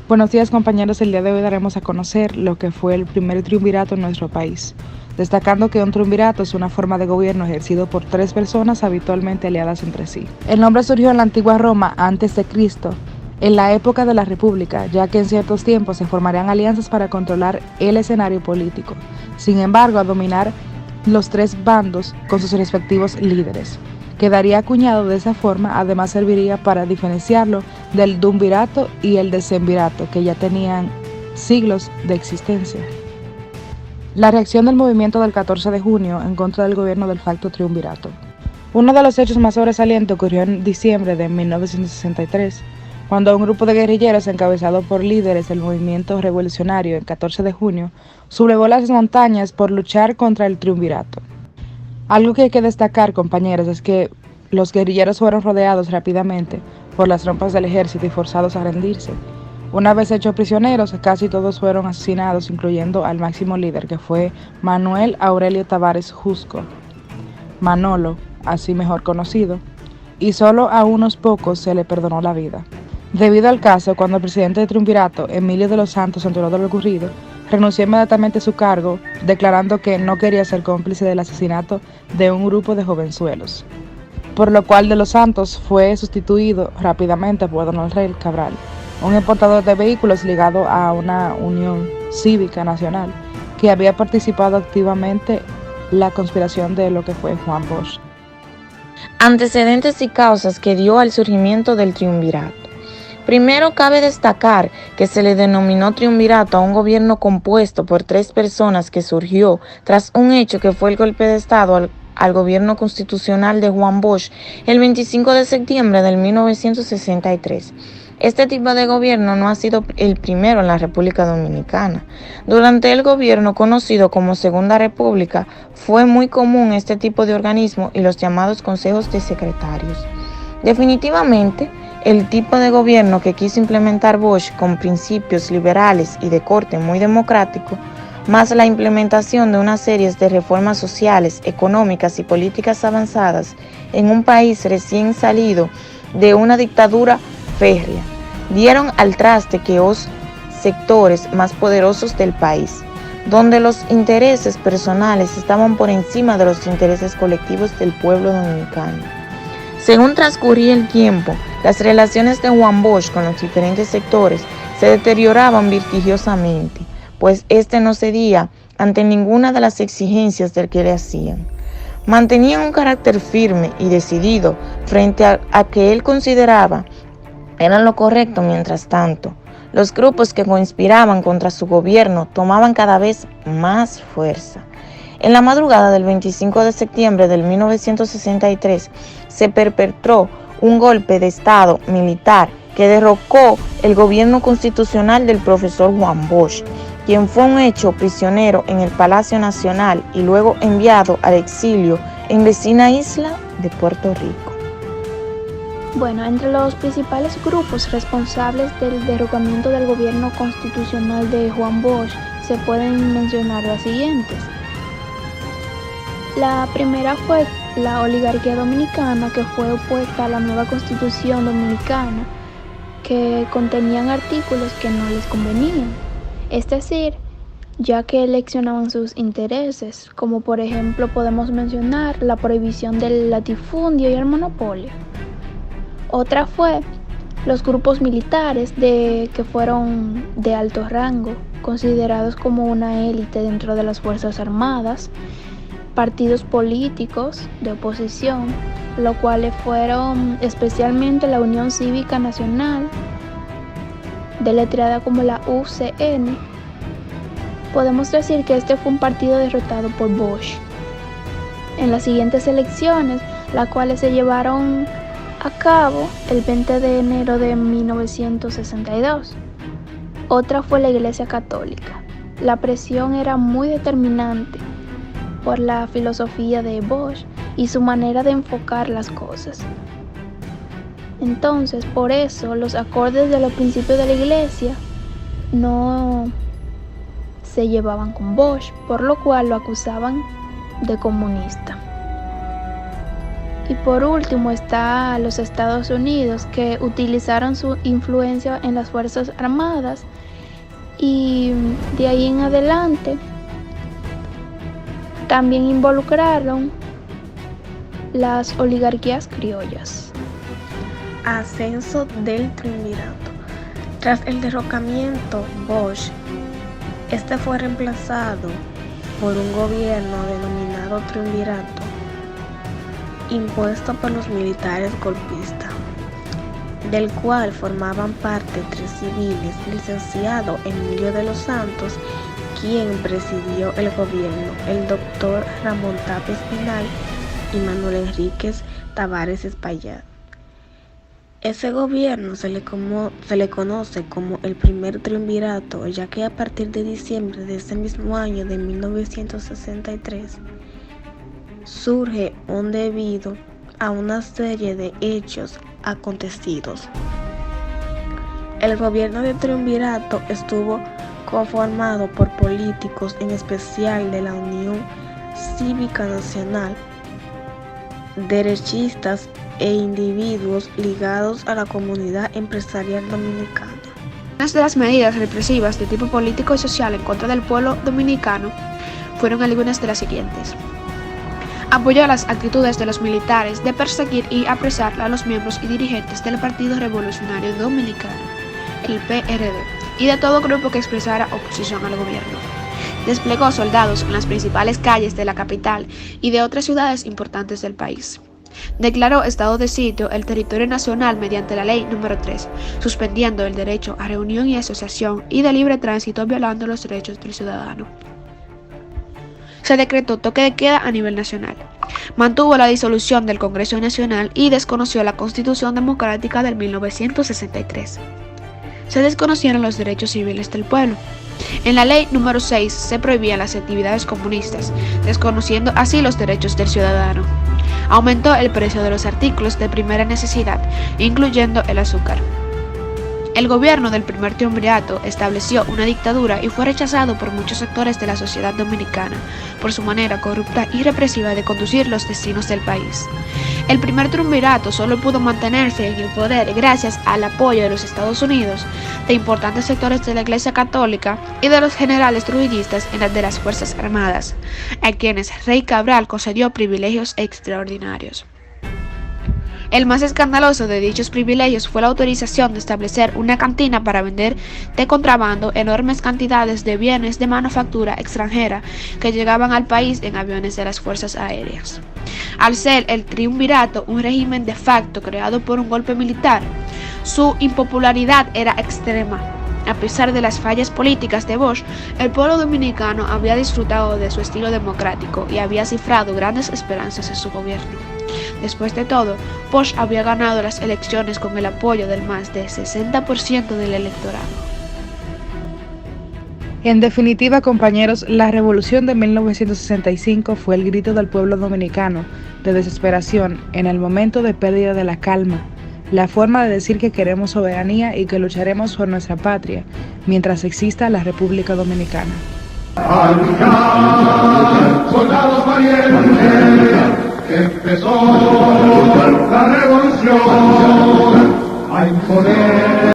Buenos días, compañeros. El día de hoy daremos a conocer lo que fue el primer triunvirato en nuestro país, destacando que un triunvirato es una forma de gobierno ejercido por 3 personas habitualmente aliadas entre sí. El nombre surgió en la antigua Roma antes de Cristo, en la época de la República, ya que en ciertos tiempos se formarían alianzas para controlar el escenario político, sin embargo a dominar los 3 bandos con sus respectivos líderes. Quedaría acuñado de esa forma, además serviría para diferenciarlo del duumvirato y el decemvirato, que ya tenían siglos de existencia. La reacción del movimiento del 14 de junio en contra del gobierno del facto triunvirato. Uno de los hechos más sobresalientes ocurrió en diciembre de 1963, cuando un grupo de guerrilleros encabezado por líderes del movimiento revolucionario el 14 de junio sublevó las montañas por luchar contra el triunvirato. Algo que hay que destacar, compañeros, es que los guerrilleros fueron rodeados rápidamente por las tropas del ejército y forzados a rendirse. Una vez hechos prisioneros, casi todos fueron asesinados, incluyendo al máximo líder, que fue Manuel Aurelio Tavares Jusco, Manolo, así mejor conocido, y solo a unos pocos se le perdonó la vida. Debido al caso, cuando el presidente del triunvirato, Emilio de los Santos, se enteró de lo ocurrido, renunció inmediatamente a su cargo, declarando que no quería ser cómplice del asesinato de un grupo de jovenzuelos, por lo cual de los Santos fue sustituido rápidamente por Don Rey Cabral, un importador de vehículos ligado a una unión cívica nacional que había participado activamente en la conspiración de lo que fue Juan Bosch. Antecedentes y causas que dio al surgimiento del triunvirato. Primero, cabe destacar que se le denominó triunvirato a un gobierno compuesto por 3 personas que surgió tras un hecho que fue el golpe de Estado al gobierno constitucional de Juan Bosch el 25 de septiembre de 1963. Este tipo de gobierno no ha sido el primero en la República Dominicana. Durante el gobierno conocido como Segunda República fue muy común este tipo de organismo y los llamados consejos de secretarios. Definitivamente, el tipo de gobierno que quiso implementar Bosch con principios liberales y de corte muy democrático, más la implementación de una serie de reformas sociales, económicas y políticas avanzadas en un país recién salido de una dictadura férrea, dieron al traste que los sectores más poderosos del país, donde los intereses personales estaban por encima de los intereses colectivos del pueblo dominicano. Según transcurría el tiempo, las relaciones de Juan Bosch con los diferentes sectores se deterioraban vertiginosamente, pues este no cedía ante ninguna de las exigencias del que le hacían. Mantenían un carácter firme y decidido frente a que él consideraba eran lo correcto. Mientras tanto, los grupos que conspiraban contra su gobierno tomaban cada vez más fuerza. En la madrugada del 25 de septiembre de 1963 se perpetró un golpe de Estado militar que derrocó el gobierno constitucional del profesor Juan Bosch, quien fue hecho prisionero en el Palacio Nacional y luego enviado al exilio en vecina isla de Puerto Rico. Bueno, entre los principales grupos responsables del derrocamiento del gobierno constitucional de Juan Bosch se pueden mencionar las siguientes. La primera fue la oligarquía dominicana, que fue opuesta a la nueva constitución dominicana, que contenían artículos que no les convenían, es decir, ya que eleccionaban sus intereses, como por ejemplo podemos mencionar la prohibición del latifundio y el monopolio. Otra fue los grupos militares que fueron de alto rango, considerados como una élite dentro de las Fuerzas Armadas, partidos políticos de oposición, los cuales fueron especialmente la Unión Cívica Nacional, deletreada como la UCN. Podemos decir que este fue un partido derrotado por Bosch en las siguientes elecciones, las cuales se llevaron a cabo el 20 de enero de 1962. Otra fue la Iglesia Católica. La presión era muy determinante por la filosofía de Bosch y su manera de enfocar las cosas. Entonces, por eso, los acordes de los principios de la Iglesia no se llevaban con Bosch, por lo cual lo acusaban de comunista. Y por último está los Estados Unidos, que utilizaron su influencia en las Fuerzas Armadas y de ahí en adelante también involucraron las oligarquías criollas. Ascenso del triunvirato. Tras el derrocamiento Bosch, este fue reemplazado por un gobierno denominado triunvirato, impuesto por los militares golpistas, del cual formaban parte 3 civiles, licenciado Emilio de los Santos, quien presidió el gobierno, el doctor Ramón Tapia Espinal y Manuel Enríquez Tavares Espaillat. Ese gobierno se le conoce como el primer triunvirato, ya que a partir de diciembre de ese mismo año de 1963 surge debido a una serie de hechos acontecidos. El gobierno de triunvirato estuvo conformado por políticos, en especial de la Unión Cívica Nacional, derechistas e individuos ligados a la comunidad empresarial dominicana. Algunas de las medidas represivas de tipo político y social en contra del pueblo dominicano fueron algunas de las siguientes: apoyó las actitudes de los militares de perseguir y apresar a los miembros y dirigentes del Partido Revolucionario Dominicano, el PRD, y de todo grupo que expresara oposición al gobierno. Desplegó soldados en las principales calles de la capital y de otras ciudades importantes del país. Declaró estado de sitio el territorio nacional mediante la ley número 3, suspendiendo el derecho a reunión y asociación y de libre tránsito, violando los derechos del ciudadano. Se decretó toque de queda a nivel nacional. Mantuvo la disolución del Congreso Nacional y desconoció la Constitución Democrática del 1963. Se desconocieron los derechos civiles del pueblo. En la ley número 6 se prohibían las actividades comunistas, desconociendo así los derechos del ciudadano. Aumentó el precio de los artículos de primera necesidad, incluyendo el azúcar. El gobierno del primer triunvirato estableció una dictadura y fue rechazado por muchos sectores de la sociedad dominicana por su manera corrupta y represiva de conducir los destinos del país. El primer triunvirato solo pudo mantenerse en el poder gracias al apoyo de los Estados Unidos, de importantes sectores de la Iglesia Católica y de los generales trujillistas en las de las Fuerzas Armadas, a quienes Rey Cabral concedió privilegios extraordinarios. El más escandaloso de dichos privilegios fue la autorización de establecer una cantina para vender de contrabando enormes cantidades de bienes de manufactura extranjera que llegaban al país en aviones de las fuerzas aéreas. Al ser el triunvirato un régimen de facto creado por un golpe militar, su impopularidad era extrema. A pesar de las fallas políticas de Bosch, el pueblo dominicano había disfrutado de su estilo democrático y había cifrado grandes esperanzas en su gobierno. Después de todo, Bosch había ganado las elecciones con el apoyo del más del 60% del electorado. En definitiva, compañeros, la revolución de 1965 fue el grito del pueblo dominicano de desesperación en el momento de pérdida de la calma, la forma de decir que queremos soberanía y que lucharemos por nuestra patria mientras exista la República Dominicana. Al luchar, soldados valientes, empezó la revolución, a imponer